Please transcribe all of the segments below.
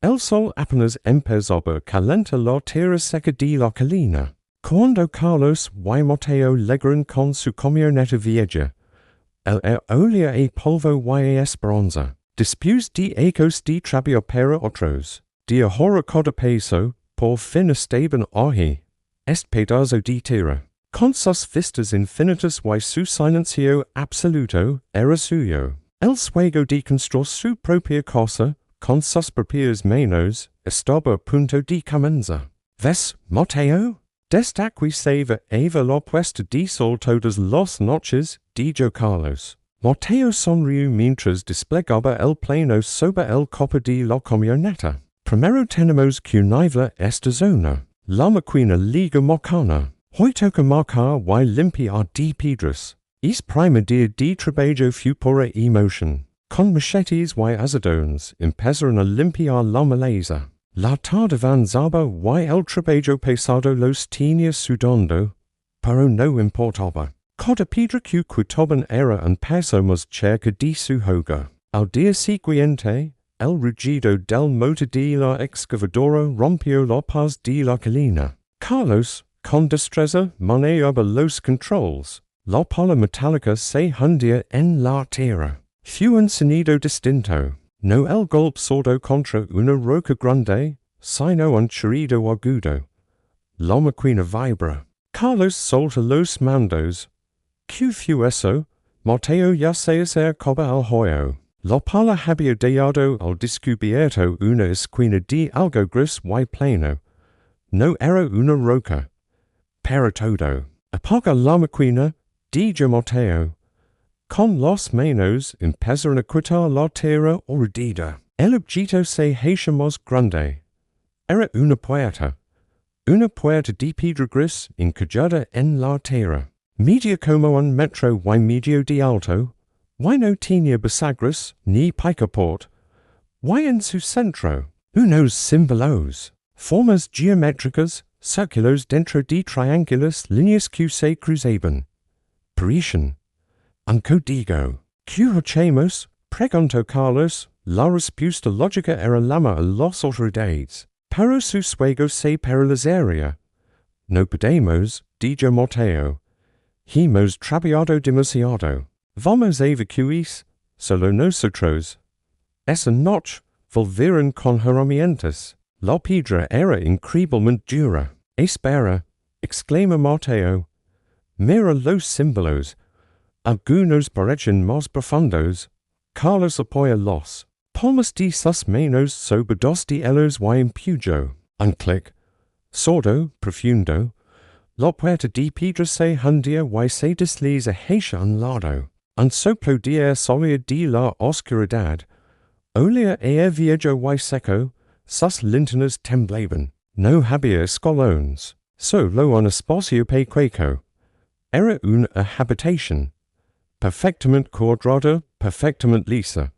El sol apenas empezaba calenta la tierra seca de la colina, cuando Carlos y Mateo llegaron con su camioneta vieja. El olía a polvo y a esperanza. Después de ecos de trabajo para otros, de ahora cada peso, por fin estaban ahí. Este pedazo de tierra, con sus vistas infinitas y su silencio absoluto, era suyo. El juego de construir su propia casa, con sus propias manos, estaba a punto de comenzar. ¿Ves, Mateo? Desde aquí se veía la puesta de sol todas las noches, dijo Carlos. Mateo sonrió mientras desplegaba el plano sobre el capó de la camioneta. Primero tenemos que nivelar esta zona. La máquina liga macana. Hoy toca marcar y limpiar de piedras. Es primer día de trabajo fue pura emoción. Con machetes y azadones empezaron a limpiar la maleza. La tarde avanzaba y el trabajo pesado los tenía sudando, pero no importaba. Cada piedra que quitaban era un paso más cerca de su hogar. Al día siguiente, el rugido del motor de la excavadora rompió la paz de la colina. Carlos, con destreza, manejaba los controls. La pala metálica se hundía en la tierra. Fue un sonido distinto. No el golpe sordo contra una roca grande, sino un chirrido agudo. La máquina vibra. Carlos solta los mandos. ¿Qué fue eso? Mateo ya se acercaba al joyo. La pala había dejado al descubierto una esquina de algo gris y plano. No era una roca. Pero todo. Apaga la máquina, dijo Mateo. Con las manos empezaron a quitar la tierra urdida. El objeto se hizo más grande. Era una puerta. Una puerta de piedra gris encajada en la tierra. Media como un metro y medio de alto. Y no tenía bisagras ni picaporte. Y en su centro, unos símbolos. Formas geométricas, círculos dentro de triángulos, líneas que se cruzaban. Parecían un código. ¿Qué hacemos? Preguntó Carlos. La respuesta lógica era llamar a las autoridades. Pero su juego se paralizaría. No podemos, dijo Mateo. Hemos trabajado demasiado. Vamos a evacuar, solo nosotros. Esa noche, volvieron con herramientas. La piedra era increíblemente dura. Espera, exclama Mateo. Mira los símbolos. Algunos parecen más profundos. Carlos apoya las palmas de sus manos sobre dos de ellos y empujó. Un clic. Sordo, profundo. La puerta de piedra se hundía y se desliza hacia un lado. Un soplo de aire salía de la oscuridad. Olía aire viejo y seco. Sus linternas temblaban. No había escalones. Solo un espacio pequeño. Era una habitación. Perfectamente cuadrada, perfectamente lisa.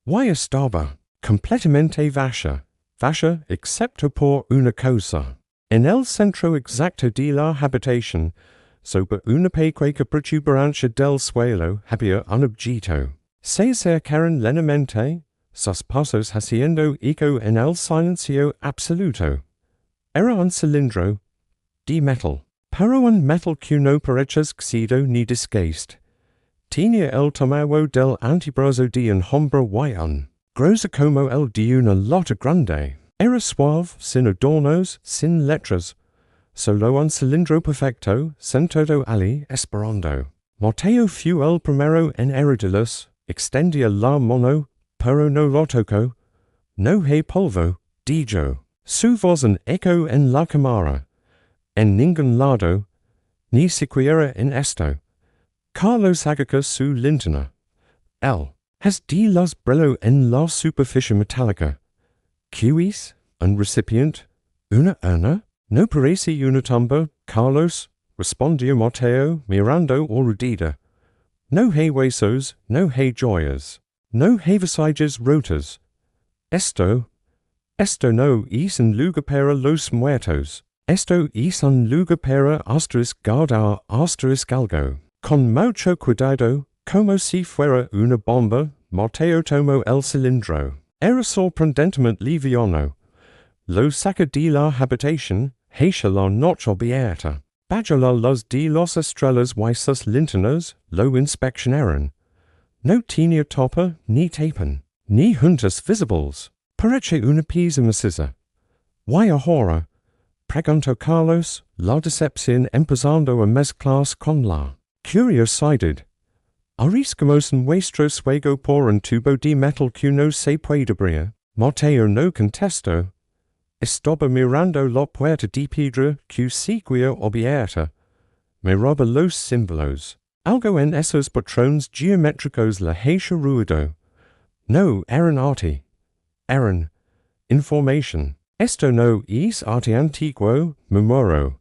Y estaba completamente vacía. Vacía excepto por una cosa. En el centro exacto de la habitación, sobre una pequeña protuberancia del suelo, había un objeto. Se acercaron lentamente, sus pasos haciendo eco en el silencio absoluto. Era un cilindro de metal, pero un metal que no parecía oxidado ni desgaste. Tenía el tamaño del antebrazo de un hombre y grosso como el de una lata grande. Era suave, sin adornos, sin letras. Solo un cilindro perfecto, sentado allí esperando. Mateo fue el primero en heredarlos. Extendía la mano, pero no la tocó. No hay polvo, dijo. Su voz en eco en la cámara. En ningún lado, ni siquiera en esto. Carlos agarró su linterna. Has de los brillo en la superficie metálica. ¿Qué es? ¿Un recipiente? ¿Una urna? No parece una tumba, Carlos, respondió Mateo, mirando urdida. No hay huesos, no hay joyas, no hay vasillas rotas. Esto no es un lugar para los muertos. Esto es un lugar para guardar algo. Con mucho cuidado, como si fuera una bomba, Mateo tomó el cilindro. era sorprendentemente liviano. Lo saca de la habitación, hacia la noche abierta. Bajo la luz de los estrellas y sus linternas, lo inspeccionaron. No tenía tapa, ni tapen, ni juntas visibles. Parece una pieza maciza. Y ahora, preguntó Carlos, la decepción empezando a mezclarse con la curiosidad. Arriscamos en vuestro juego por un tubo de metal que no se puede abrir. Mateo no contestó. Estaba mirando la puerta de piedra que seguía abierta. Miraba los símbolos. Algo en esos patrones geométricos le hizo ruido. No eran arte. Eran information. Esto no es arte antiguo, memoro.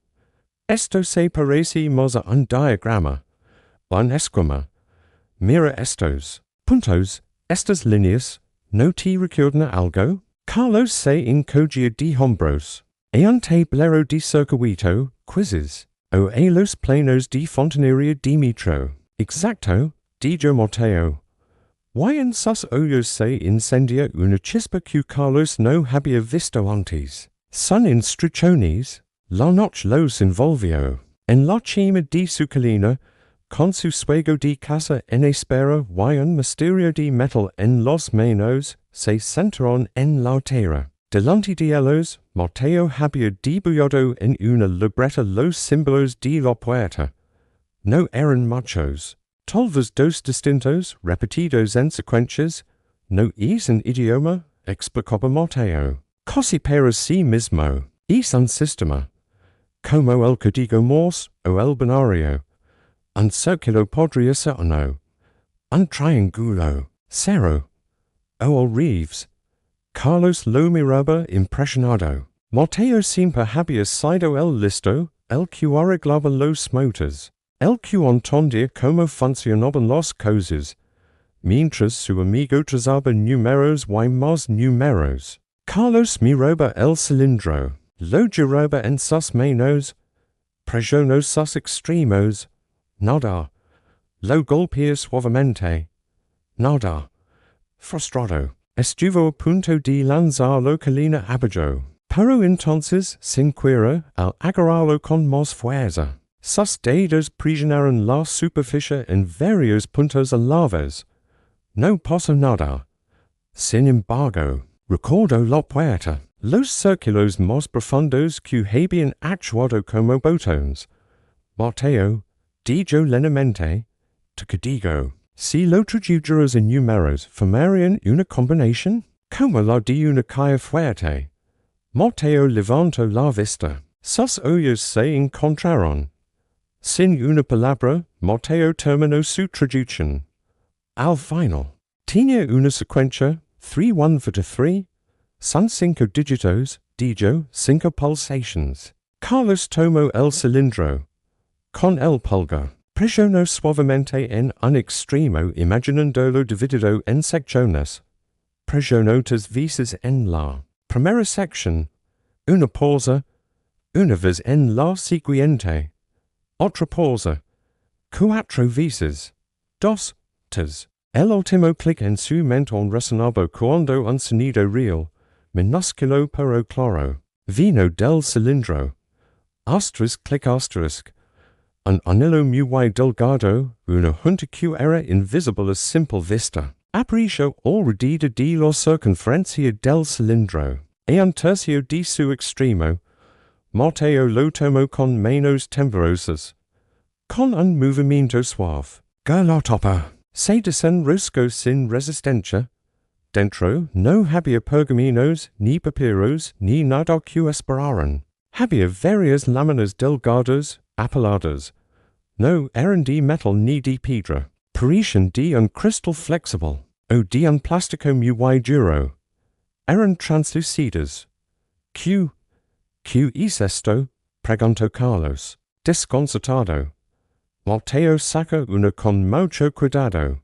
Esto se parece más a un diagrama. Un esquema. Mira estos puntos, estas líneas, ¿no te recuerdan algo? Carlos se encogió de hombros. Un tablero de circuito, quizzes. O a los planos de fontanería de metro. Exacto, dijo Mateo. Y en sus ojos se incendia una chispa que Carlos no había visto antes. Son instrucciones. La noche los envolvió. En la cima de su colina, con su suego de casa en espera y un misterio de metal en los manos, se sentaron en la tierra. Delante de ellos, Mateo había dibujado en una libreta los símbolos de la puerta. No eran muchos. Tal vez dos distintos, repetidos en secuencias. No es un idioma, explicaba Mateo. Casi para sí mismo. Es un sistema. Como el código Morse o el binario. Un círculo podría ser uno. Un triángulo. Cero. O el Reeves. Carlos lo miraba impresionado. Mateo siempre había sido el listo, el que arreglaba los motores, el que entendía cómo funcionaban las cosas, mientras su amigo trazaba números y más números. Carlos miraba el cilindro, lo giraba en sus manos, presionó sus extremos, nada, lo golpeó suavemente, nada, frustrado. Estuvo a punto de lanzar la colina abajo, pero entonces, sin cuira, al agarrarlo con más fuerza, sus dedos presionaron la superficie en varios puntos a la vez. No pasó nada. Sin embargo, recordó la puerta, los círculos más profundos que habían actuado como botones. Mateo, dijo lentamente, te digo. Si lo tradujeras en números, formarían una combinación, como la de una calle fuerte. Mateo levantó la vista. Sus ojos se encontraron. Sin una palabra, Mateo terminó su traducción. Al final, tenía una secuencia, 3143. Son 5 dígitos, dijo, 5 pulsaciones. Carlos tomó el cilindro. Con el pulgar. Presionó suavemente en un extremo imaginándolo dividido en secciones. Presionó 3 veces en la primera sección. Una pausa. Una vez en la siguiente. Otra pausa. 4 veces. 2, 3. El último clic en su mentón resonaba cuando un sonido real, minúsculo pero claro, vino del cilindro. Asterisk clic asterisk. Un anillo muy delgado, una junta que era invisible a simple vista. Apreció alrededor de la circunferencia del cilindro, e un tercio de su extremo. Mateo lo tomó con manos temblorosas. Con un movimiento suave. La tapa. Se desenroscó sin resistencia. Dentro no había pergaminos, ni papiros, ni nada que esperaran. Había varias láminas delgadas, apiladas. No eran de metal ni de piedra. Parecían de un cristal flexible, o de un plástico muy duro. Eran translucidas. ¿Qué es esto? Preguntó Carlos, desconcertado. Mateo sacó una con mucho cuidado.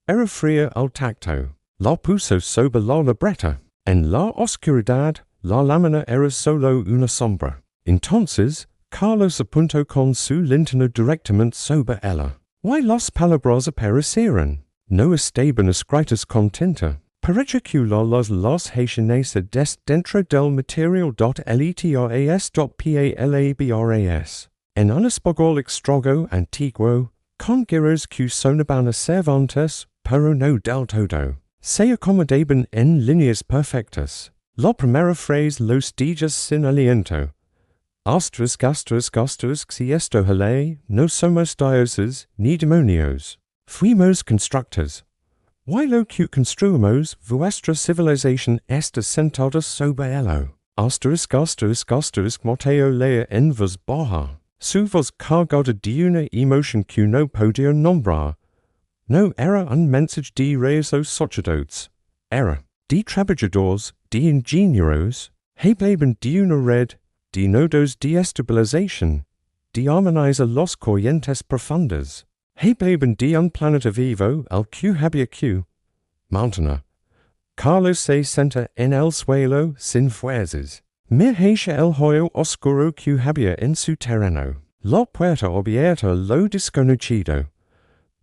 Era fría al tacto. La puso sobre la libreta. En la oscuridad, la lámina era solo una sombra. Entonces, Carlos apuntó con su linterna directamente sobre ella. Y las palabras aparecieron. No estaban escritas con tinta, Pericular los Haitianes des dentro del material.letras.palabras. En un espacio extrago antiguo, con guerreros que sonaban Cervantes, pero no del todo. Se acomodaban en líneas perfectas. La primera frase los días sin aliento. Asterisk si esto hele, no somos dioses ni demonios. Fuimos constructores. Why lo que construimos, vuestra civilización está sentada sobre ello. Asterisk Mateo lea en voz baja. Su voz cargada de una emoción que no podía nombrar. No era un mensaje de rezos sacerdotes. Era de trabajadores, de ingenieros, hablaban de una red, de nodos de estabilización, de armonizar los corrientes profundas. Hablaban de un planeta vivo al que había que mantener. Carlos se senta en el suelo sin fuerzas. Mirage el hoyo oscuro que había en su terreno. La puerta abierta lo desconocido.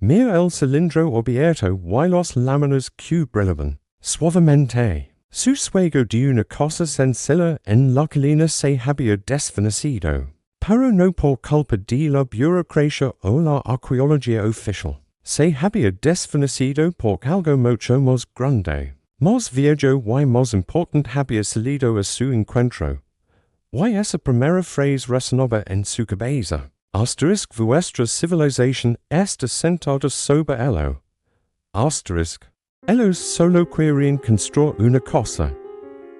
Mira el cilindro abierto y los láminas que brillaban suavemente. Su suego de una cosa sencilla en la colina se había desvanecido. Pero no por culpa de la burocracia o la arqueología oficial. Se había desvanecido por algo mucho más grande. Más viejo y más importante había salido a su encuentro. Y esa primera frase resonaba en su cabeza. Asterisk vuestra civilización está sentada sobre ello. Asterisk. Ellos solo querían construir una cosa.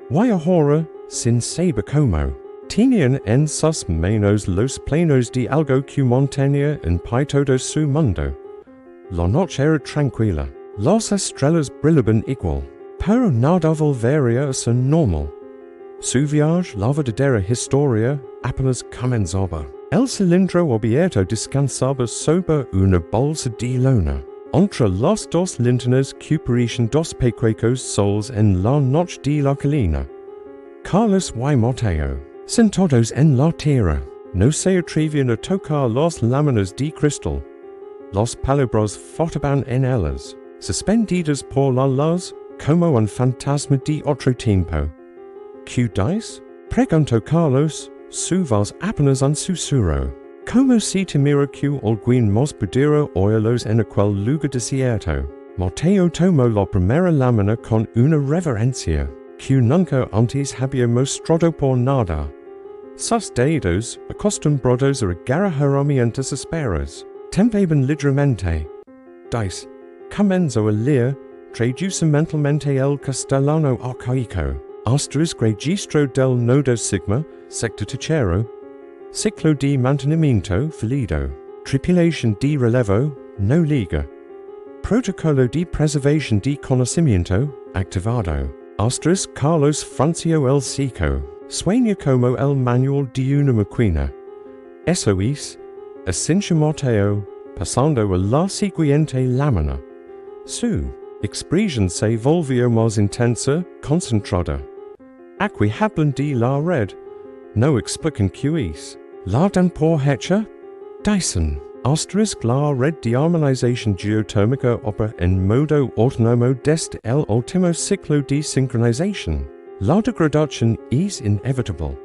Y ahora, sin saber cómo, tenían en sus manos los planos de algo que mantenía en pie todo su mundo. La noche era tranquila. Las estrellas brillaban igual. Pero nada volvería a ser normal. Su viaje, la verdadera historia, apenas comenzaba. El cilindro abierto descansaba sobre una bolsa de lona. Entre las dos linternas que parecían dos pequeños soles en la noche de la colina. Carlos y Mateo, sentados en la tierra, no se atrevían a tocar las láminas de cristal. Las palabras flotaban en ellas, suspendidas por la luz, como un fantasma de otro tiempo. ¿Qué dice? Preguntó Carlos, su voz apenas un susurro. Como si temiera que alguien más pudiera oírlos en aquel lugar desierto. Mateo tomó la primera lámina con una reverencia que nunca antes había mostrado por nada. Sus dedos, acostumbrados a agarrar herramientas ásperas, temblaban ligeramente. Dice, comenzó a leer, traduce mentalmente el castellano arcaico. Asterisk registro del nodo sigma, sector tercero, ciclo de mantenimiento fallido, tripulación de relevo, no liga, protocolo de preservación de conocimiento, activado. Asterisk Carlos Francio el Seco, sueña como el manual de una máquina. Eso es, Herencia Mateo, pasando a la siguiente lámina. Su expresión se volvió más intensa, concentrada. Aquí hablan de la red, no explican qué es. La dan por hecha, dicen. Asterisk la red de armonización geotérmica opera en modo autónomo desde el último ciclo de sincronización. La degradación es inevitable.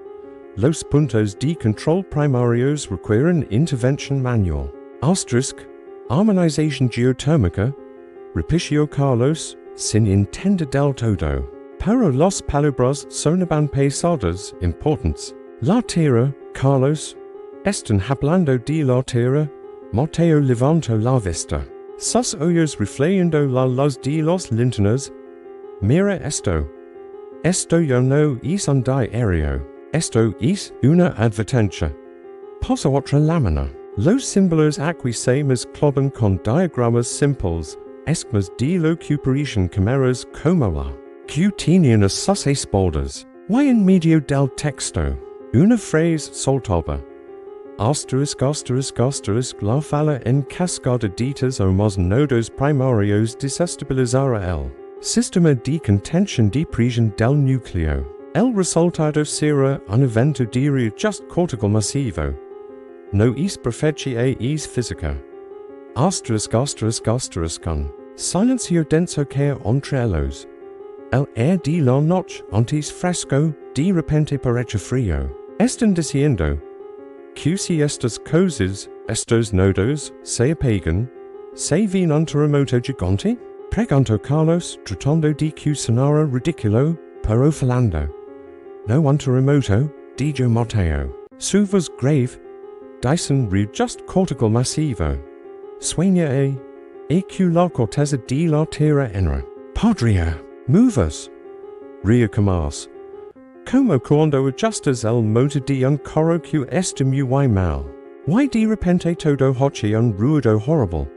Los puntos de control primarios requieren intervención manual. Asterisk, armonización geotérmica, repitió Carlos, sin entender del todo. Pero las palabras sonaban pesadas, importantes. La tierra, Carlos, están hablando de la tierra. Mateo levantó la vista. Sus ojos reflejando la luz de las linternas. Mira esto. Esto ya no es un diario. Esto es una advertencia. Pasa otra lámina. Los símbolos aquí se mezclaban con diagramas simples, esquemas de lo que parecían cámaras como la que tenían a sus espaldas. Y en medio del texto, una frase soltaba. Asterisk la falla en cascada de o más nodos primarios desestabilizará el sistema de contención de presión del núcleo. El resultado será un evento de reajuste cortical masivo. No es perfecta es física. Asterisk con silencio denso que entre ellos. el air de la noche antes fresco, de repente parece frío. Están diciendo, que si estas cosas, estos nodos, se apagan, se ven un terremoto gigante? Preguntó Carlos, tratando de que sonara ridículo, pero falando. No un terremoto, dijo Mateo. Su voz grave, Dyson riu just cortical massivo. Sueña que la corteza de la tierra enra. Podría, movas. Ria comas. Como cuando ajustas el motor de un carro que está muy mal. Why de repente todo hoche un ruido horrible.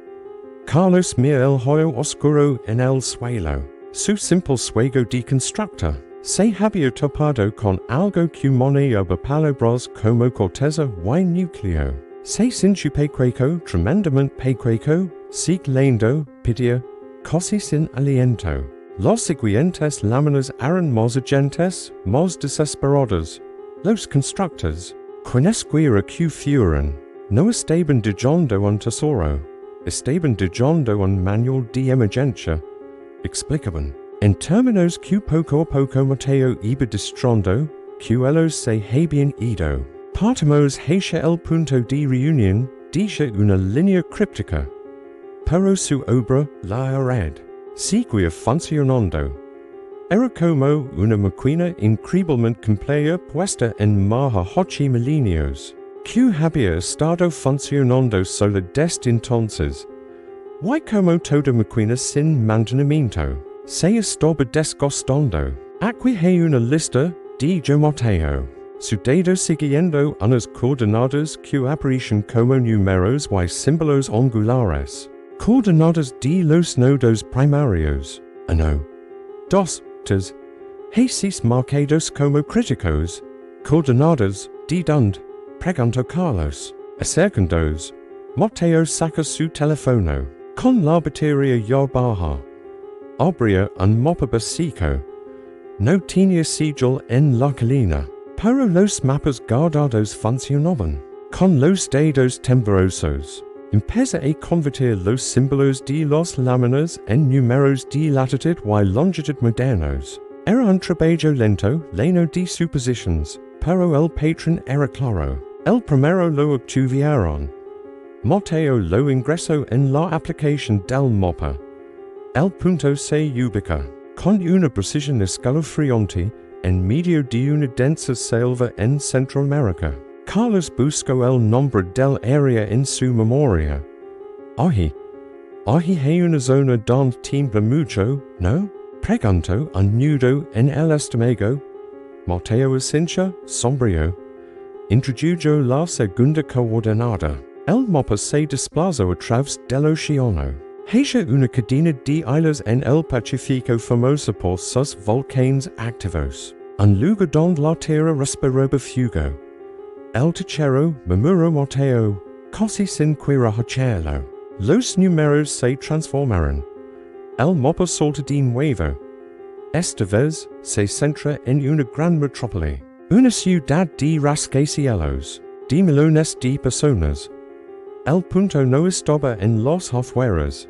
Carlos mira el hoyo oscuro en el suelo. Su simple juego de constructor se había topado con algo que moneo palabras como corteza y núcleo. Se sintió pecueco, tremendamente pecueco, sig lendo, pidia, casi sin aliento. Los siguientes láminas eran más urgentes, más desesperadas. Los constructores, quienesquiera que fueran, no estaban dejando un tesoro, estaban dejando un manual de emergencia. Explicaban. En términos que poco a poco Mateo iba destrozando, que ellos se habían ido. Partimos hacia el punto de reunión, dice una línea críptica. Pero su obra, la red, seguía funcionando. Era como una máquina increíblemente compleja puesta en marcha hace milenios, que había estado funcionando solo desde entonces. Y como toda máquina sin mantenimiento, se estaba desgastando. Aquí hay una lista, dijo Mateo. Su dedo siguiendo unas coordenadas que aparecen como números y símbolos angulares. Coordenadas de los nodos primarios. 1, 2, 3. Hesis marcados como críticos. Coordenadas de dónde, preguntó Carlos. Acercandos. Mateo saca su teléfono. Con la batería ya baja. Abría un mapa básico. No tenía sigil en la colina, pero los mapas guardados funcionaban. Con los dedos temblorosos, empezó a convertir los símbolos de las láminas en números de latitud y longitud modernos. Era un trabajo lento, lleno de suposiciones, pero el patrón era claro. El primero lo obtuvieron. Mateo lo ingresó en la aplicación del mapa. El punto se ubica, con una precisión escalofriante, en medio de una densa selva en Centroamérica. Carlos buscó el nombre del área en su memoria. Allí hay una zona donde tiembla mucho, ¿no? Preguntó un nudo en el estómago. Mateo asintió, sombrío. Introdujo la segunda coordenada. El mapa se desplazó a través del océano. Hacia una cadena de islas en el Pacífico famosa por sus volcanes activos. Un lugar donde la tierra respiraba fuego. El techero, murmuró Mateo, casi sin querer hacerlo. Los números se transformaron. El mapa salta de nuevo. Esta vez se centra en una gran metrópoli. Una ciudad de rascacielos, de millones de personas. El punto no estaba en las afueras.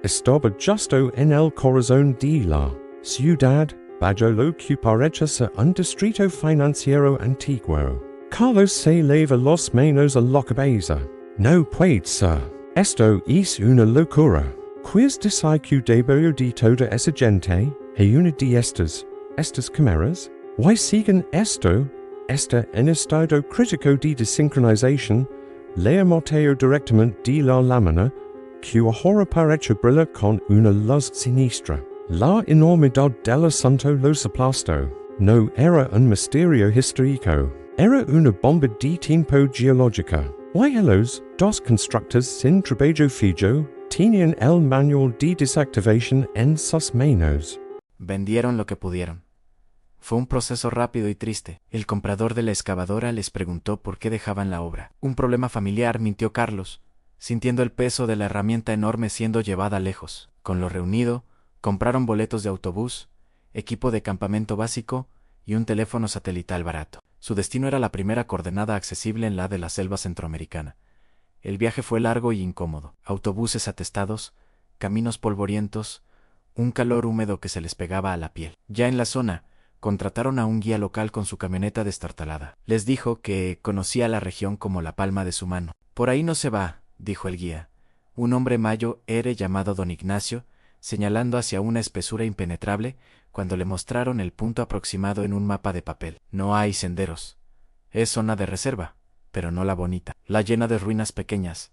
Estaba justo en el corazón de la ciudad, bajo lo que parece ser un distrito financiero antiguo. Carlos se leva las manos a la cabeza. No puede ser. Esto es una locura. ¿Quiz decir que debajo de toda esa gente hay una de estas quimeras? ¿Y siguen esto en estado crítico de desincronización? Lea Mateo directamente de la lámina, que ahora parece brillar con una luz siniestra. La enormidad del asunto los aplastó. No era un misterio histórico, era una bomba de tiempo geológica. Y ellos, dos constructores sin trabajo fijo, tenían el manual de desactivación en sus manos. Vendieron lo que pudieron. Fue un proceso rápido y triste. El comprador de la excavadora les preguntó por qué dejaban la obra. Un problema familiar, mintió Carlos, sintiendo el peso de la herramienta enorme siendo llevada lejos. Con lo reunido, compraron boletos de autobús, equipo de campamento básico y un teléfono satelital barato. Su destino era la primera coordenada accesible en la de la selva centroamericana. El viaje fue largo y incómodo. Autobuses atestados, caminos polvorientos, un calor húmedo que se les pegaba a la piel. Ya en la zona, contrataron a un guía local con su camioneta destartalada. Les dijo que conocía la región como la palma de su mano. «Por ahí no se va», dijo el guía. Un hombre mayo era llamado don Ignacio, señalando hacia una espesura impenetrable cuando le mostraron el punto aproximado en un mapa de papel. «No hay senderos. Es zona de reserva, pero no la bonita, la llena de ruinas pequeñas,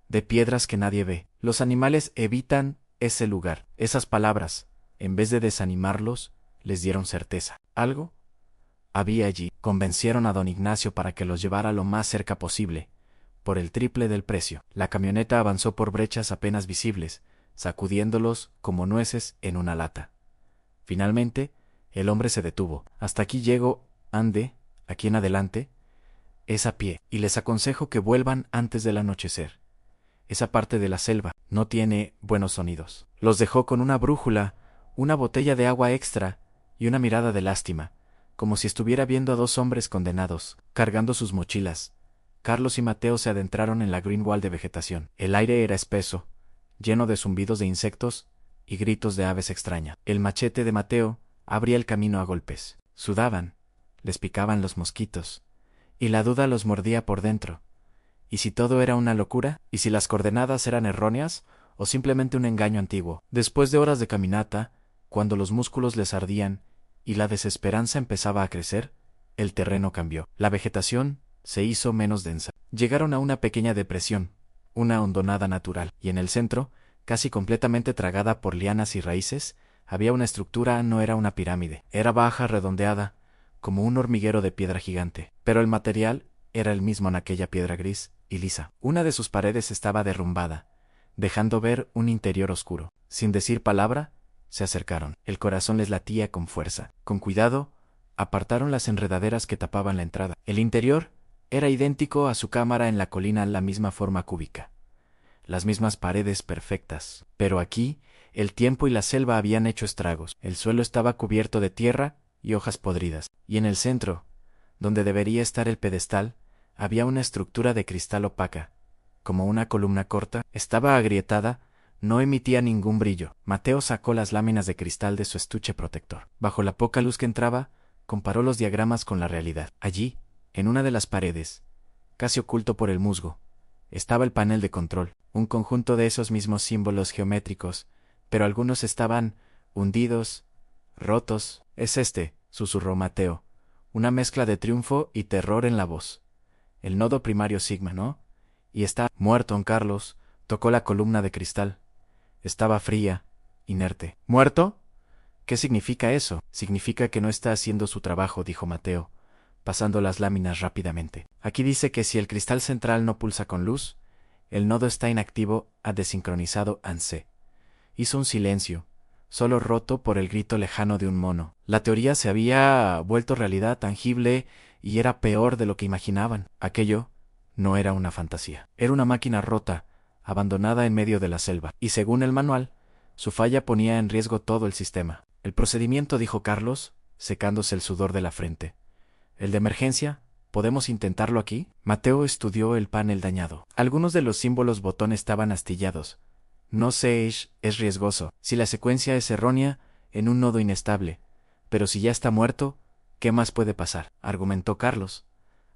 de piedras que nadie ve. Los animales evitan ese lugar». Esas palabras, en vez de desanimarlos, les dieron certeza. Algo había allí. Convencieron a don Ignacio para que los llevara lo más cerca posible, por el triple del precio. La camioneta avanzó por brechas apenas visibles, sacudiéndolos como nueces en una lata. Finalmente, el hombre se detuvo. «Hasta aquí llego, ande, aquí en adelante, es a pie, y les aconsejo que vuelvan antes del anochecer. Esa parte de la selva no tiene buenos sonidos». Los dejó con una brújula, una botella de agua extra y una mirada de lástima, como si estuviera viendo a dos hombres condenados, cargando sus mochilas. Carlos y Mateo se adentraron en la green wall de vegetación. El aire era espeso, lleno de zumbidos de insectos y gritos de aves extrañas. El machete de Mateo abría el camino a golpes. Sudaban, les picaban los mosquitos, y la duda los mordía por dentro. ¿Y si todo era una locura? ¿Y si las coordenadas eran erróneas o simplemente un engaño antiguo? Después de horas de caminata, cuando los músculos les ardían y la desesperanza empezaba a crecer, el terreno cambió. La vegetación se hizo menos densa. Llegaron a una pequeña depresión, una hondonada natural, y en el centro, casi completamente tragada por lianas y raíces, había una estructura. No era una pirámide, era baja, redondeada, como un hormiguero de piedra gigante, pero el material era el mismo en aquella piedra gris y lisa. Una de sus paredes estaba derrumbada, dejando ver un interior oscuro. Sin decir palabra, se acercaron. El corazón les latía con fuerza. Con cuidado, apartaron las enredaderas que tapaban la entrada. El interior era idéntico a su cámara en la colina, la misma forma cúbica, las mismas paredes perfectas. Pero aquí, el tiempo y la selva habían hecho estragos. El suelo estaba cubierto de tierra y hojas podridas. Y en el centro, donde debería estar el pedestal, había una estructura de cristal opaca, como una columna corta. Estaba agrietada, no emitía ningún brillo. Mateo sacó las láminas de cristal de su estuche protector. Bajo la poca luz que entraba, comparó los diagramas con la realidad. Allí, en una de las paredes, casi oculto por el musgo, estaba el panel de control, un conjunto de esos mismos símbolos geométricos, pero algunos estaban hundidos, rotos. «Es este», susurró Mateo, una mezcla de triunfo y terror en la voz. «El nodo primario sigma, ¿no? Y está muerto». Don Carlos tocó la columna de cristal. Estaba fría, inerte. «¿Muerto? ¿Qué significa eso?» «Significa que no está haciendo su trabajo», dijo Mateo, pasando las láminas rápidamente. «Aquí dice que si el cristal central no pulsa con luz, el nodo está inactivo, ha desincronizado ANSE». Hizo un silencio, solo roto por el grito lejano de un mono. La teoría se había vuelto realidad tangible y era peor de lo que imaginaban. Aquello no era una fantasía. Era una máquina rota, abandonada en medio de la selva. Y según el manual, su falla ponía en riesgo todo el sistema. «El procedimiento», dijo Carlos, secándose el sudor de la frente. «¿El de emergencia? ¿Podemos intentarlo aquí?» Mateo estudió el panel dañado. Algunos de los símbolos botón estaban astillados. «No sé, es riesgoso. Si la secuencia es errónea, en un nodo inestable. Pero si ya está muerto, ¿qué más puede pasar?», argumentó Carlos,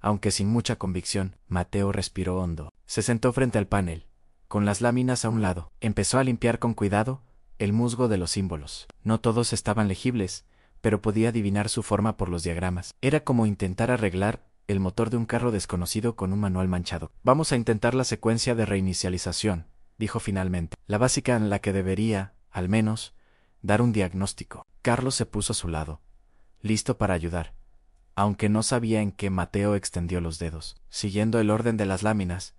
aunque sin mucha convicción. Mateo respiró hondo. Se sentó frente al panel, con las láminas a un lado. Empezó a limpiar con cuidado el musgo de los símbolos. No todos estaban legibles, pero podía adivinar su forma por los diagramas. Era como intentar arreglar el motor de un carro desconocido con un manual manchado. «Vamos a intentar la secuencia de reinicialización», dijo finalmente, «la básica en la que debería, al menos, dar un diagnóstico». Carlos se puso a su lado, listo para ayudar, aunque no sabía en qué. Mateo extendió los dedos. Siguiendo el orden de las láminas,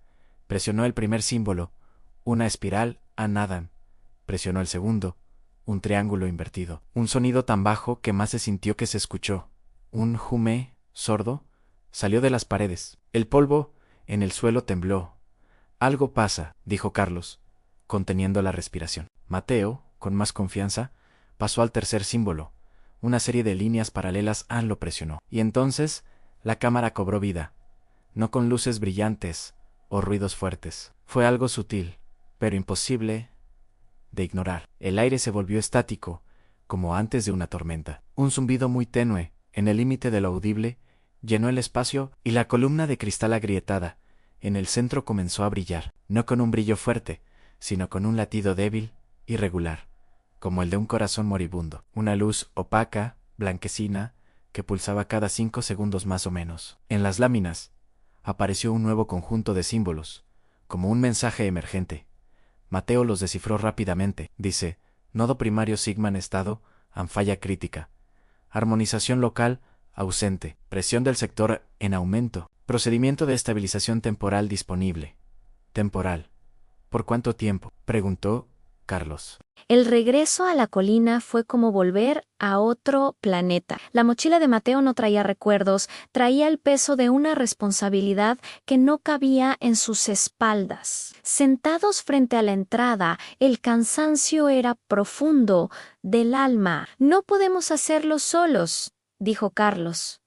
presionó el primer símbolo, una espiral, a nada. Presionó el segundo, un triángulo invertido. Un sonido tan bajo que más se sintió que se escuchó. Un jume sordo salió de las paredes. El polvo en el suelo tembló. «Algo pasa», dijo Carlos, conteniendo la respiración. Mateo, con más confianza, pasó al tercer símbolo. Una serie de líneas paralelas. Lo presionó. Y entonces la cámara cobró vida, no con luces brillantes o ruidos fuertes. Fue algo sutil, pero imposible de ignorar. El aire se volvió estático, como antes de una tormenta. Un zumbido muy tenue, en el límite de lo audible, llenó el espacio y la columna de cristal agrietada en el centro comenzó a brillar, no con un brillo fuerte, sino con un latido débil, irregular, como el de un corazón moribundo. Una luz opaca, blanquecina, que pulsaba cada 5 segundos más o menos. En las láminas apareció un nuevo conjunto de símbolos, como un mensaje emergente. Mateo los descifró rápidamente. Dice: nodo primario sigma en estado, falla crítica. Armonización local ausente. Presión del sector en aumento. Procedimiento de estabilización temporal disponible. Temporal. ¿Por cuánto tiempo?, preguntó Carlos. El regreso a la colina fue como volver a otro planeta. La mochila de Mateo no traía recuerdos, traía el peso de una responsabilidad que no cabía en sus espaldas. Sentados frente a la entrada, el cansancio era profundo, del alma. No podemos hacerlo solos, dijo Carlos.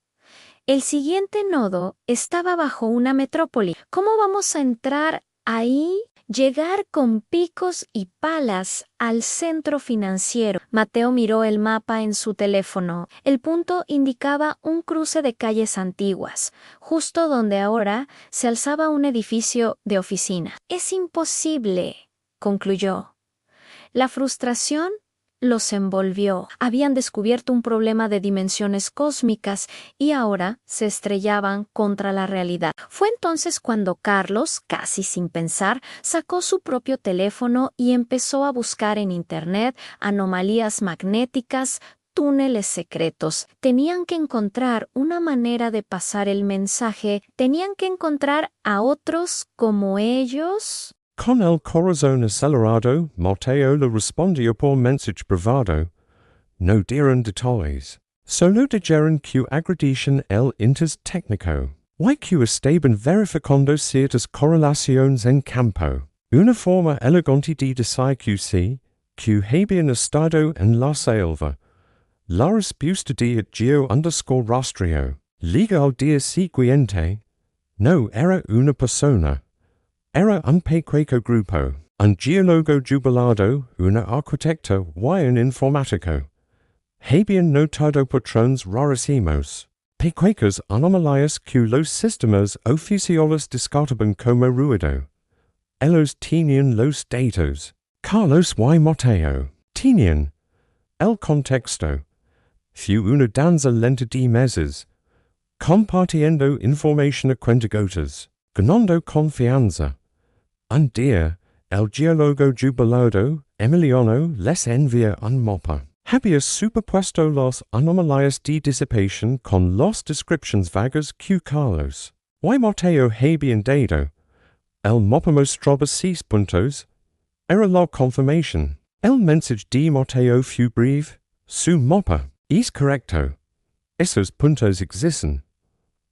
El siguiente nodo estaba bajo una metrópoli. ¿Cómo vamos a entrar ahí? Llegar con picos y palas al centro financiero. Mateo miró el mapa en su teléfono. El punto indicaba un cruce de calles antiguas, justo donde ahora se alzaba un edificio de oficina. Es imposible, concluyó. La frustración los envolvió. Habían descubierto un problema de dimensiones cósmicas y ahora se estrellaban contra la realidad. Fue entonces cuando Carlos, casi sin pensar, sacó su propio teléfono y empezó a buscar en Internet anomalías magnéticas, túneles secretos. Tenían que encontrar una manera de pasar el mensaje. Tenían que encontrar a otros como ellos. Con el corazón acelerado, Mateo le respondió por mensaje privado. No dieron detalles. Solo dijeron que agradecen el interés técnico. Y que estaban verificando ciertas correlaciones en campo. Una forma elegante de decir que habían estado en la selva. La respuesta de geo_rastrio. Liga al día siguiente. No era una persona. Era un pequeño grupo, un geólogo jubilado, una arquitecta y un informático. Habían notado patrones rarísimos, pequeñas anomalías que los sistemas oficiales descartaban como ruido. Ellos tenían los datos. Carlos y Mateo tenían el contexto. Fue una danza lenta de meses, compartiendo información a cuentagotas, ganando confianza. Un día, el geólogo jubilado, Emiliano, les envía un mapa. Había superpuesto las anomalías de disipación con las descripciones vagas que Carlos y Mateo habían dado. El mapa mostraba 6 puntos. Era la confirmación. El mensaje de Mateo fue breve. Su mapa es correcto. Esos puntos existen.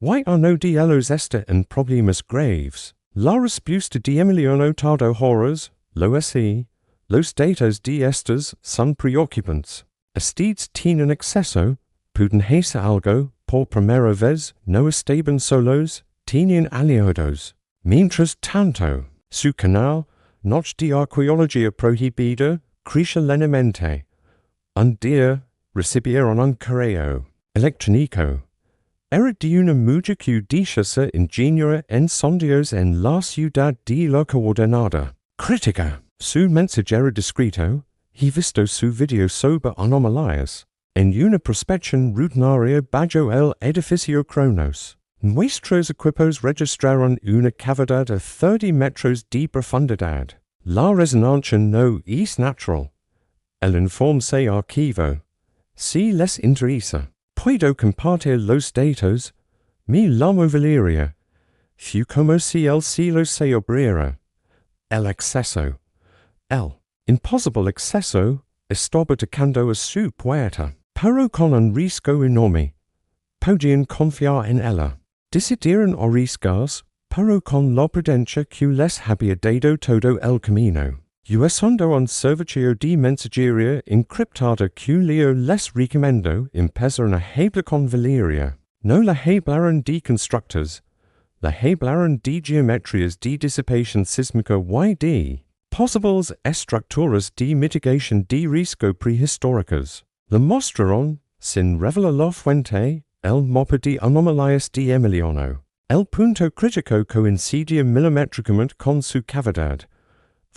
Y no de ellos está en problemas graves. La respuesta de Emiliano tardó horas, lo así. Los datos de estos son preocupantes. Ustedes tienen acceso, pueden hacer algo, por primera vez, no estaban solos, tenían aliados. Mientras tanto, su canal, Noche de Arqueología Prohibida, creció lentamente. Un día, recibieron un correo electrónico. Era de una mujer que dichosa ingeniera en sondeos en la ciudad de la coordenada. Crítica. Su mensaje era descrito. He visto su video sobre anomalías. En una prospección rutinaria bajo el edificio Cronos. Nuestros equipos registraron una cavidad a 30 metros de profundidad. La resonancia no es natural. El informe se archivo. Si les interesa, puedo compartir los datos. Mi la moviliaria. Fue como si el cielo se abriera. El acceso. El imposible acceso estaba tocando a su puerta. Pero con un riesgo enorme. Podían confiar en ella. Decidieron arriesgarse, pero con la prudencia que les había dado todo el camino. Usando un servicio de mensajería encriptada que Leo les recomendó empezar a hablar con Valeria. No la hablaron de constructores, la hablaron de geometrías de disipación sísmica y de Possibles estructuras de mitigación de risco prehistóricas. La mostraron, sin revelar la fuente, el mapa de anomalías de Emiliano. El punto crítico coincidia milimétricamente con su cavidad.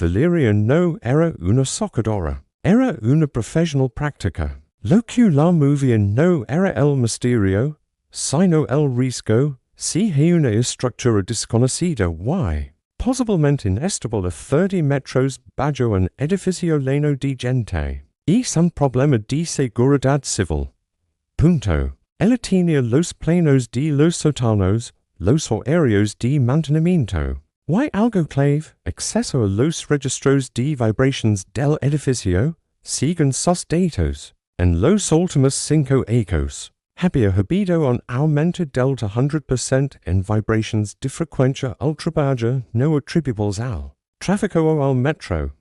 Valeria no era una socorredora. Era una profesional práctica. Lo que la movia no era el misterio, sino el risco, si hay una estructura desconocida y, posiblemente inestable a 30 metros bajo un edificio lleno de gente. Es un problema de seguridad civil. Punto. Ella tenía los planos de los sótanos, los horarios de mantenimiento. Y algo clave, acceso a los registros de vibrations del edificio, siguen sus datos. En los últimos 5 años, había habido un aumento del 100% en vibrations de frecuencia ultra baja no atribuibles al tráfico o al metro.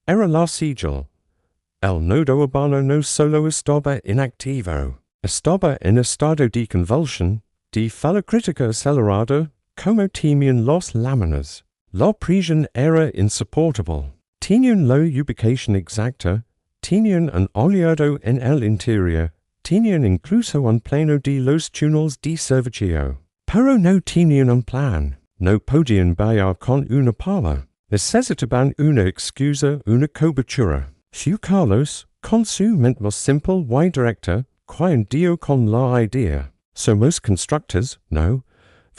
Era la sigil. El nodo urbano no solo estaba inactivo, estaba en estado de convulsión, de falla crítica acelerada, como temían los láminas. La presión era insoportable. Tenían la ubicación exacta, tenían un oleado en el interior, tenían incluso un plano de los túneles de servicio. Pero no tenían un plan, no podían bailar con una pala. Necesitaban una excusa, una cobertura. Su Carlos, con su mente más simple y directa, dio con la idea. Somos constructores, no.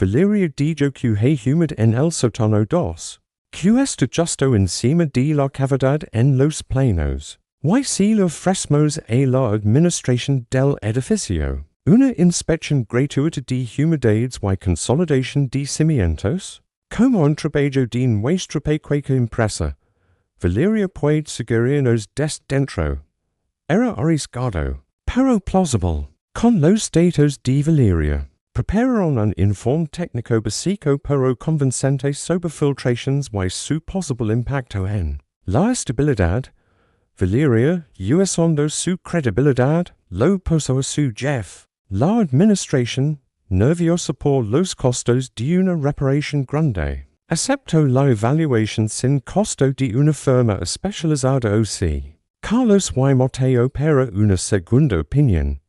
Valeria dijo que hay humedad en el sótano 2. Que está justo encima de la cavidad en los planos. Y si lo ofrecemos a la administración del edificio. Una inspección gratuita de humedades y consolidación de cimientos. Como un trabajo de nuestra pequeña empresa. Valeria puede seguirnos desde dentro. Era arriesgado, pero plausible. Con los datos de Valeria, prepararon un informe técnico básico pero convincente sobre filtrations y su posible impacto en la estabilidad. Valeria, usando su credibilidad, lo puso a su jefe. La administración, nerviosa por los costos de una reparación grande, aceptó la evaluación sin costo de una firma especializada o.c. Carlos y Mateo para una segunda opinión.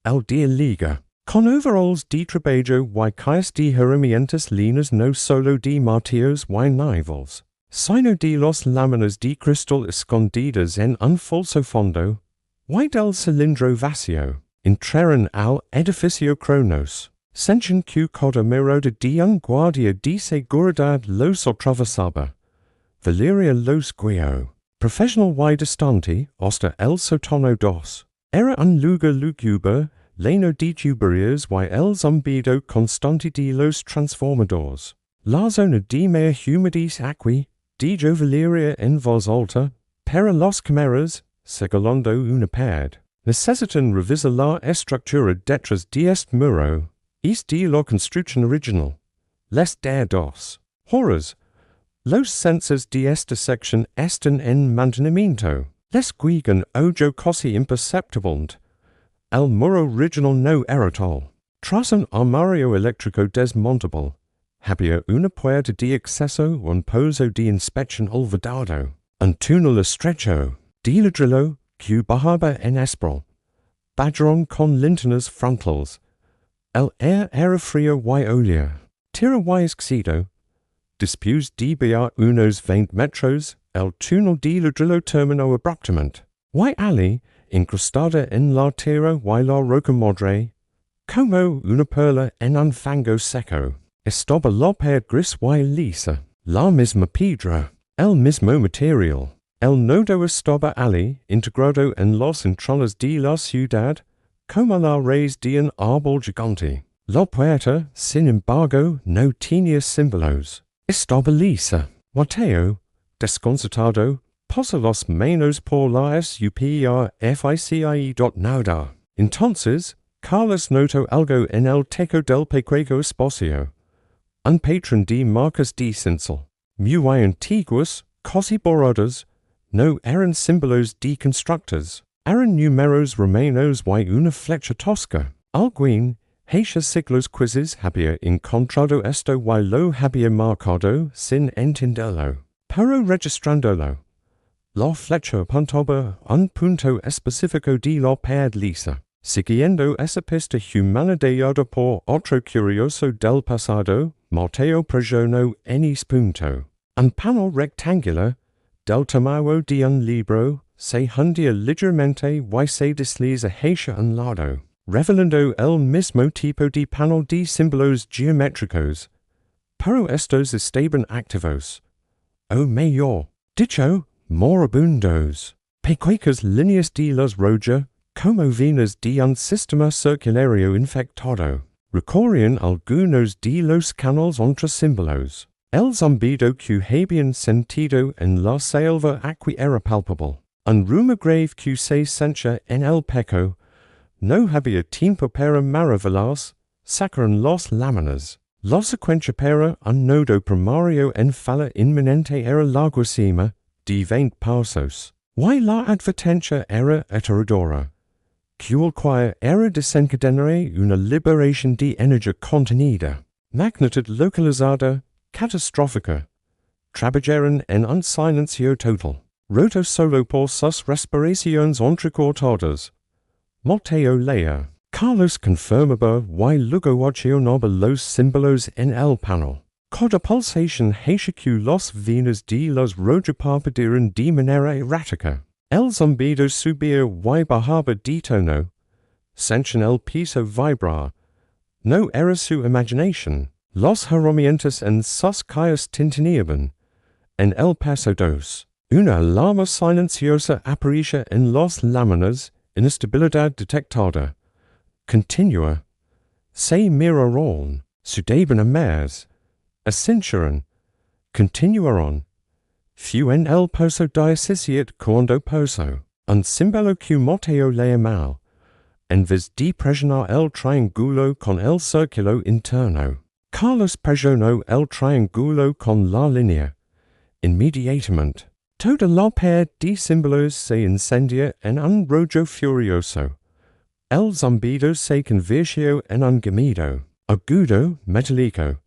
El de liga. Con overalls de trabajo y calles de herramientas linas no solo de martillos y navals, sino de las láminas de cristal escondidas en un falso fondo, y del cilindro vacío, entraron al edificio Cronos. Senchen que cada mirada de un guardia de seguridad los atravesaba. Valeria los guió. Profesional y distante, hasta el sótano 2. Era un lugar lúgubre, lleno de tuberías y el zumbido constante de los transformadores. La zona de mayor humedad aquí, dijo Valeria en voz alta, para las cámaras, señalando una pad. Necesitan revisar la estructura detrás de este muro. Es de la construcción original. Les dos. Horrors. Los sensores de esta sección están en mantenimiento. Les guigan ojo casi imperceptiblemente. El muro original no era tal. Tras un armario eléctrico desmontable, había una puerta de acceso, un pozo de inspección olvidado, un túnel estrecho, de ladrillo, que bajaba en espiral. Badrón con linternas frontales. El aire era frío y olía. Tierra y excedo. Después de viajar unos 20 metros, el túnel de ladrillo terminó abruptamente. Y allí, incrustada en la tierra y la roca madre, como una perla en un fango seco, estaba la pared gris y lisa, la misma piedra, el mismo material. El nodo estaba allí, integrado en las entrañas de la ciudad, como la raíz de un árbol gigante. La puerta, sin embargo, no tenía símbolos. Estaba lisa. Mateo, desconcertado, puso las manos por la superficie. Nada. Entonces, Carlos notó algo en el techo del pequeño espacio. Un patrón de marcas de cincel, muy antiguas, casi borradas, no eran símbolos de constructores, eran números romanos y una flecha tosca. Alguien, hace siglos quizzes había encontrado esto y lo había marcado sin entenderlo. Pero registrandolo. Lo flecho puntober un punto específico de lo pad lisa. Siguiendo esa pista humanidad por otro curioso del pasado, Mateo presionó en ese punto. Un panel rectangular, del tamaño de un libro, se hundía ligeramente y se desliza hacia un lado, revelando el mismo tipo de panel de símbolos geométricos. Pero estos estaban activos. O mejor dicho, moribundos. Pequeñas líneas de luz roja, como venas de un sistema circulario infectado, recorrían algunos de los canales entre símbolos. El zumbido que habían sentido en la selva aquí era palpable. Un rumor grave que se sentía en el pecho. No había tiempo para maravillarse. Sacaron las láminas. La secuencia para un nodo primario en falla inminente era larguísima, de 20 pasos. Y la advertencia era aterradora. Cual cual era desencadenar una liberación de energía contenida, magnitud localizada, catastrófica. Trabajaron en un silencio total. Roto solo por sus respiraciones entrecortadas. Mateo leía. Carlos confirmaba y luego accionaba los símbolos en el panel. Cada pulsación hacía que las venas de los roja parpadearan de manera errática. El zumbido subía y bajaba de tono. Sentían el piso vibrar. No era su imaginación. Las herramientas en sus calles tintineaban. En el paso dos. Una alarma silenciosa aparecía en las láminas, inestabilidad detectada. Continua. Se miraron. Sudaban a más. Ascensionaron. Continuaron. Fu en el pozo diecisiete cuando pozo. Un símbolo que Mateo leía mal. En vez de presionar el triángulo con el círculo interno, Carlos presionó el triángulo con la línea. Inmediatamente, toda la pared de símbolos se incendia en un rojo furioso. El zumbido se convirtió en un gemido, agudo, metálico.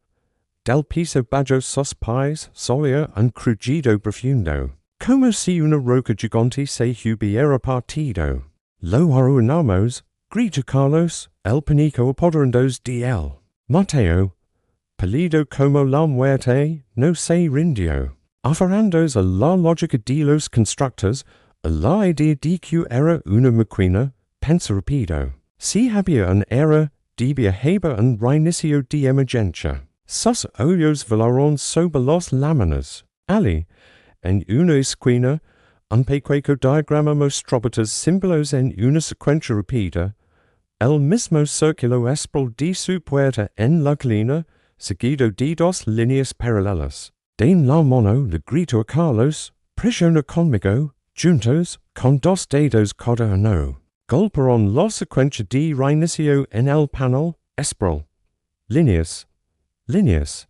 Del piso bajo sus pies salía un crujido profundo, como si una roca gigante se hubiera partido. Lo arruinamos, gritó Carlos, el pánico apoderándose de él. Mateo, pálido como la muerte, no se rindió. Aferrándose a la lógica de los constructores, a la idea de que era una máquina, pensó rápido. Si había un era, debía haber un reinicio de emergencia. Sus ojos volaron sobre las láminas. Ali, en una esquina, un pequeño diagrama mostraba símbolos en una secuencia rápida. El mismo círculo espral de su puerta en la colina, seguido de dos líneas paralelas. De la mano le gritó a Carlos, presiona conmigo, juntos, con dos dedos cada uno. Golpearon la secuencia de reinicio en el panel, espral. Líneas. Líneas.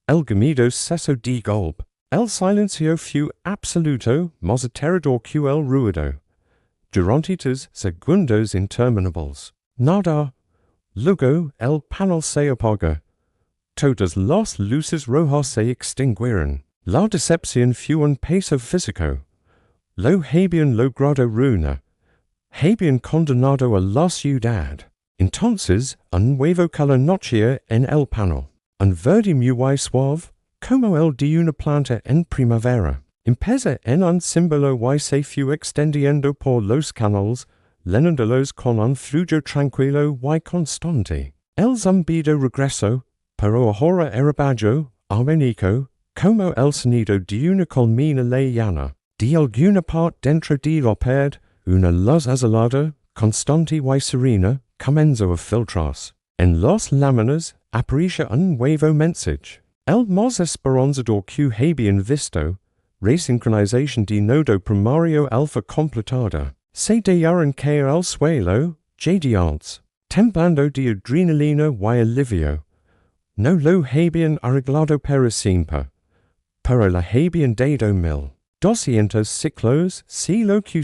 El gemido cesó de golpe. El silencio fue absoluto, más aterrador que el ruido. Durante segundos interminables. Nada. Luego el panel se apaga. Todas las luces rojas se extinguieron. La decepción fue un peso físico. Lo habían logrado ruina. Habían condenado a la ciudad. Entonces, un nuevo color nacía en el panel. Un verde muy suave, como el de una planta en primavera. Empezó en un símbolo y se fue extendiendo por los canales, llenándolos con un flujo tranquilo y constante. El zumbido regresó, pero ahora era bajo, armónico, como el sonido de una colmena lejana. De alguna parte dentro de la pared, una luz azulada, constante y serena, comenzó a filtrarse. En las láminas aparecía un nuevo mensaje. El más esperanzador que habían visto, resincronización de nodo primario alfa completada. Se dejaron caer al suelo, jadeantes, temblando de adrenalina y alivio. No lo habían arreglado para siempre, pero la habían dado 1200 siglos, si lo que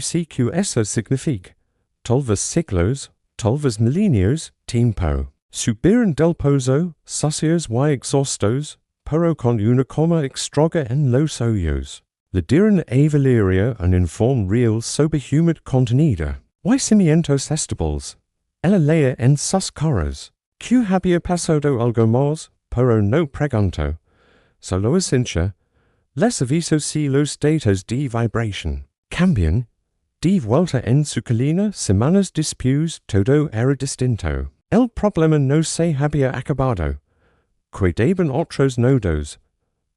eso significa. Tal vez siglos, tal vez milenios, tiempo. Subieron del pozo, sacios y exhaustos, pero con una coma extraga en los hoyos. Le dieron a Valeria un informe real sobre humid contenida. Y cimientos estables. Ella leía en sus caras. Que había pasado algo más, pero no pregunto. Solo esencia. Les aviso si los datos de vibración cambian. De vuelta en su colina, semanas después, todo era distinto. El problema no se había acabado. Quedaban otros nodos.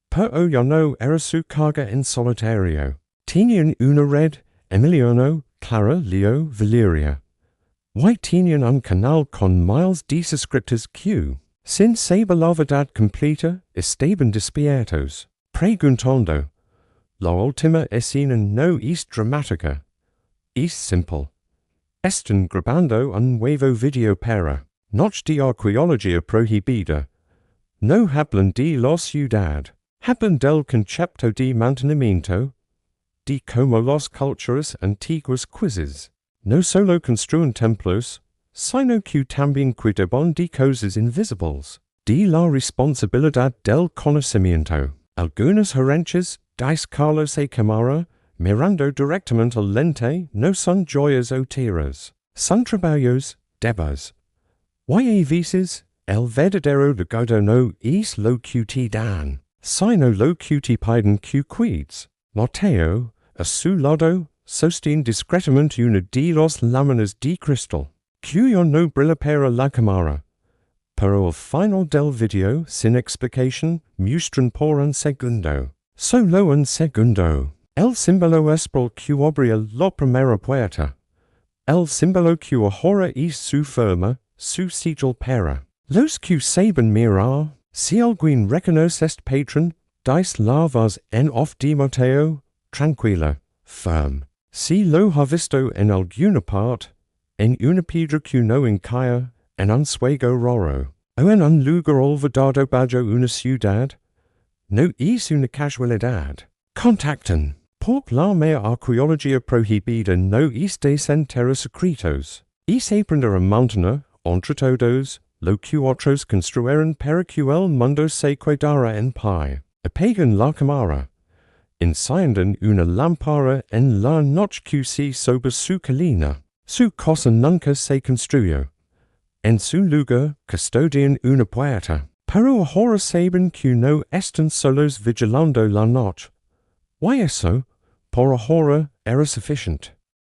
Pero ya no era su carga en solitario. Tenían una red, Emiliano, Clara, Leo, Valeria. Y tenían un canal con miles de suscriptores que, sin saber la verdad completa, estaban despiertos, preguntando. La última escena no es dramática. Es simple. Están grabando un nuevo video para Noche de arqueología prohibida. No hablan de la ciudad. Hablan del concepto de mantenimiento, de como las culturas antiguas quizzes. No solo construyen templos, sino que también cuidaban de cosas invisibles, de la responsabilidad del conocimiento. Algunas herencias, Carlos a cámara, mirando directamente al lente, no son joyas o tiras. Son trabajos, debas. Y a veces, el verdadero legado no es lo que te dan, sino lo que te piden que cuides. Mateo, a su lado, sostiene discretamente una de las láminas de cristal, cuyo no brilla para la cámara. Pero al final del video, sin explicación, muestran por un segundo. Solo un segundo. El símbolo espral que abría la primera puerta. El símbolo que ahora es su firma, su sigil para. Los que saben mirar, si alguien reconoce este patrón, dais la voz en off de Mateo, tranquila, firm. Si lo ha visto en alguna parte, en una piedra que no encalla, en un suego raro, o en un lugar olvidado bajo una ciudad, no es una casualidad. Contacten. Porque la mea arqueología prohibida no es de sentir secretos. Es aprender a mantener, entre todos, lo que otros construyeron para que el mundo se quedara en paz. Apagan la cámara. Encienden una lámpara en la noche que se sobre su colina. Su cosa nunca se construyó. En su lugar, custodian una puerta. Pero ahora saben que no están solos vigilando la noche. Y eso, por ahora, era suficiente.